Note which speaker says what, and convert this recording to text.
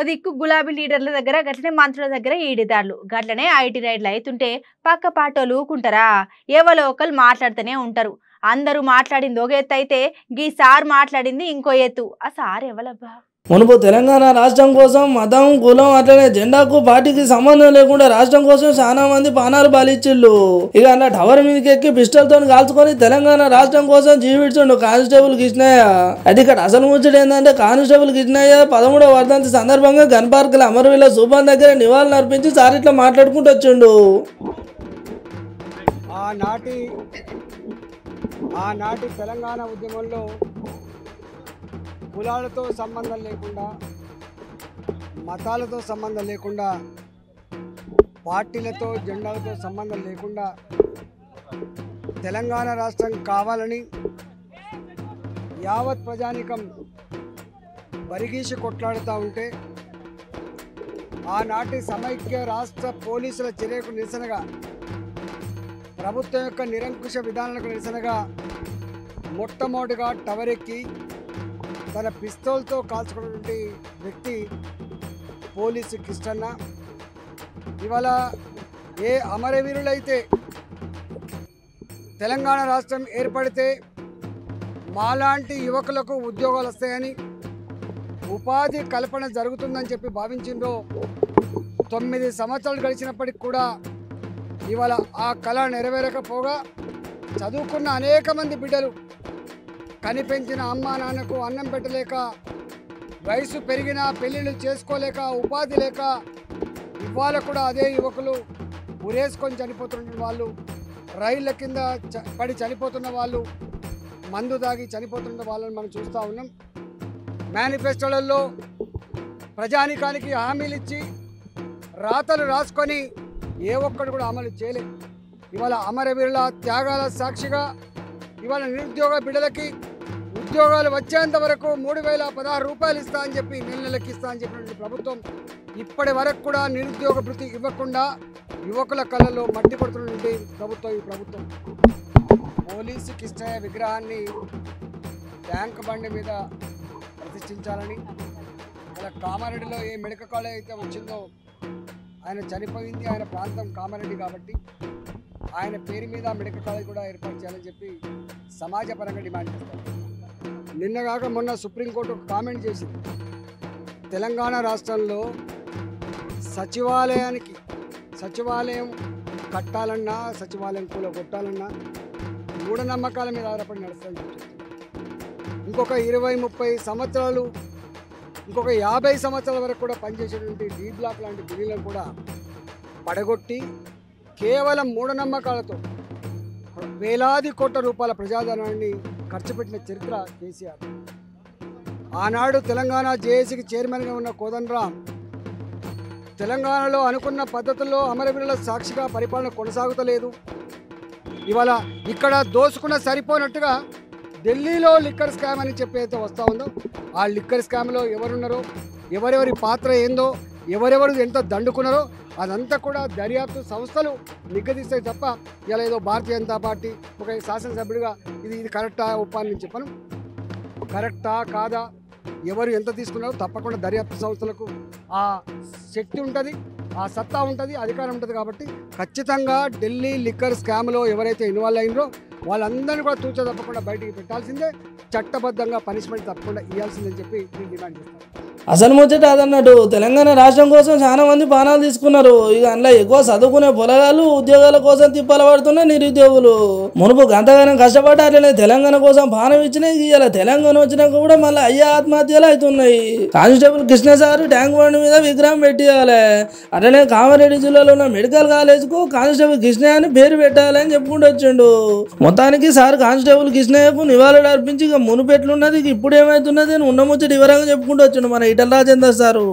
Speaker 1: దిక్కు గులాబీ లీడర్ల దగ్గర గట్లనే మంత్రుల దగ్గర ఈడిదారులు గట్లనే ఐటీ రైడ్లు అవుతుంటే పక్క పాటోలు ఊకుంటారా? ఎవరో ఒకరు మాట్లాడుతూనే ఉంటారు. అందరూ మాట్లాడింది ఒక ఎత్తు అయితే గీ సార్ మాట్లాడింది ఇంకో ఎత్తు. ఆ సార్ ఎవలబ్బా?
Speaker 2: మునుపు తెలంగాణ రాష్ట్రం కోసం మతం కులం అట్లనే జెండాకు పార్టీకి సంబంధం లేకుండా రాష్ట్రం కోసం చాలా మంది పానాలు బలిచ్చిళ్ళు. ఇక అలా టవర్ మీదకి ఎక్కి పిస్టల్తో కాల్చుకొని తెలంగాణ రాష్ట్రం కోసం జీవించుండు కానిస్టేబుల్ కృష్ణయ్య. అయితే ఇక్కడ అసలు ముచ్చట ఏంటంటే కానిస్టేబుల్ కృష్ణయ్య 13వ వర్ధంతి సందర్భంగా గన్ పార్కుల అమరవీల సూపర్ దగ్గర నివాళులు అర్పించి సార్ ఇట్లా మాట్లాడుకుంటూ వచ్చిండు.
Speaker 3: ఆనాటి తెలంగాణ ఉద్యమంలో కులాలతో సంబంధం లేకుండా, మతాలతో సంబంధం లేకుండా, పార్టీలతో జెండాలతో సంబంధం లేకుండా తెలంగాణ రాష్ట్రం కావాలని యావత్ ప్రజానీకం బరిగీసి కొట్లాడుతూ ఉంటే ఆనాటి సమైక్య రాష్ట్ర పోలీసుల చర్యకు నిరసనగా, ప్రభుత్వం యొక్క నిరంకుశ విధానాలకు నిరసనగా మొట్టమొదటిగా టవర్ ఎక్కి తన పిస్తోల్తో కాల్చుకున్నటువంటి వ్యక్తి పోలీసు కృష్ణన్న. ఇవాళ ఏ అమరవీరులైతే తెలంగాణ రాష్ట్రం ఏర్పడితే మాలాంటి యువకులకు ఉద్యోగాలు వస్తాయని, ఉపాధి కల్పన జరుగుతుందని చెప్పి భావించిందో 9 సంవత్సరాలు గడిచినప్పటికి కూడా ఇవాళ ఆ కళ నెరవేరకపోగా చదువుకున్న అనేక మంది బిడ్డలు కనిపెంచిన అమ్మా నాన్నకు అన్నం పెట్టలేక, వయసు పెరిగినా పెళ్ళిళ్ళు చేసుకోలేక, ఉపాధి లేక ఇవాళ కూడా అదే యువకులు ఉరేసుకొని చనిపోతున్న వాళ్ళు, రైళ్ళ కింద పడి చనిపోతున్న వాళ్ళు, మందు దాగి చనిపోతున్న వాళ్ళని మనం చూస్తూ ఉన్నాం. మేనిఫెస్టోలలో ప్రజానికానికి హామీలు ఇచ్చి రాతలు రాసుకొని ఏ ఒక్కడు కూడా అమలు చేయలేదు. ఇవాళ అమరవీరుల త్యాగాల సాక్షిగా ఇవాళ నిరుద్యోగ బిడ్డలకి ఉద్యోగాలు వచ్చేంత వరకు 3016 రూపాయలు ఇస్తా అని చెప్పి నెలకి ఇస్తా అని చెప్పినటువంటి ప్రభుత్వం ఇప్పటి వరకు కూడా నిరుద్యోగ భృతి ఇవ్వకుండా యువకుల కళ్ళలో మట్టి పడుతున్నటువంటి ప్రభుత్వం ఈ ప్రభుత్వం. పోలీసు కృష్ణయ్య విగ్రహాన్ని ట్యాంక్ బండి మీద ప్రతిష్ఠించాలని, ఇలా కామారెడ్డిలో ఏ మెడికల్ కాలేజ్ అయితే వచ్చిందో ఆయన చనిపోయింది, ఆయన ప్రాంతం కామారెడ్డి కాబట్టి ఆయన పేరు మీద మెడికల్ కాలేజ్ కూడా ఏర్పాటు చేయాలని చెప్పి సమాజపరంగా డిమాండ్ చేస్తారు. నిన్నగాక మొన్న సుప్రీంకోర్టు ఒక కామెంట్ చేసింది. తెలంగాణ రాష్ట్రంలో సచివాలయం కట్టాలన్నా, సచివాలయం కూలగొట్టాలన్నా మూఢనమ్మకాల మీద ఆధారపడి నడుస్తుందని చెప్తుంది. ఇంకొక 20-30 సంవత్సరాలు, ఇంకొక 50 సంవత్సరాల వరకు కూడా పనిచేసేటువంటి డీ బ్లాక్ లాంటి బిల్లులను కూడా పడగొట్టి కేవలం మూఢనమ్మకాలతో వేలాది కోట్ల రూపాయల ప్రజాధనాన్ని ఖర్చు పెట్టిన చరిత్ర కేసీఆర్. ఆనాడు తెలంగాణ జేఏసీకి చైర్మన్గా ఉన్న కోదండరాం తెలంగాణలో అనుకున్న పద్ధతుల్లో అమరవీరుల సాక్షిగా పరిపాలన కొనసాగుతలేదు. ఇవాళ ఇక్కడ దోసుకున్న సరిపోయినట్టుగా ఢిల్లీలో లిక్కర్ స్కామ్ అని చెప్పి అయితే వస్తూ ఉందో ఆ లిక్కర్ స్కామ్లో ఎవరున్నారో, ఎవరెవరి పాత్ర ఏందో, ఎవరెవరు ఎంత దండుకున్నారో అదంతా కూడా దర్యాప్తు సంస్థలు నిగ్గదీస్తాయి తప్ప ఇలా ఏదో భారతీయ జనతా పార్టీ ఒక శాసనసభ్యుడిగా ఇది కరెక్టా ఒప్పని చెప్పను. కరెక్టా కాదా, ఎవరు ఎంత తీసుకున్నారో తప్పకుండా దర్యాప్తు సంస్థలకు ఆ శక్తి ఉంటుంది, ఆ సత్తా ఉంటుంది, అధికారం ఉంటుంది. కాబట్టి ఖచ్చితంగా ఢిల్లీ లిక్కర్ స్కామ్లో ఎవరైతే ఇన్వాల్వ్ అయినరో వాళ్ళందరినీ కూడా తూచ తప్పకుండా బయటికి పెట్టాల్సిందే, చట్టబద్ధంగా పనిష్మెంట్ తప్పకుండా ఇవ్వాల్సిందని చెప్పి నేను డిమాండ్ చేస్తాను.
Speaker 2: అసలు ముచ్చట అదన్నట్టు తెలంగాణ రాష్ట్రం కోసం చాలా మంది ప్రాణాలు తీసుకున్నారు. ఇక అందులో ఎక్కువ చదువుకునే పొలగాళ్ళు ఉద్యోగాల కోసం తిప్పలు పడుతున్న నిరుద్యోగులు మునుపు గంతగానం కష్టపడి అట్లనే తెలంగాణ కోసం ప్రాణం ఇచ్చినాయి. ఇవాళ తెలంగాణ వచ్చినాక కూడా మళ్ళీ అయ్యే ఆత్మహత్యలు అవుతున్నాయి. కానిస్టేబుల్ కృష్ణ సార్ ట్యాంక్ బండి మీద విగ్రహం పెట్టియాలి, అట్లనే కామారెడ్డి జిల్లాలో ఉన్న మెడికల్ కాలేజ్కు కానిస్టేబుల్ కృష్ణయ్య అని పేరు పెట్టాలని చెప్పుకుంటూ వచ్చిండు. మొత్తానికి సార్ కానిస్టేబుల్ కృష్ణయ్యకు నివాళులు అర్పించి ఇక మునుపెట్లున్నది ఇప్పుడు ఏమవుతున్నది అని ఉన్న ముచ్చట వివరంగా చెప్పుకుంటూ వచ్చిండు మన ఈటల రాజేందర్ సారు.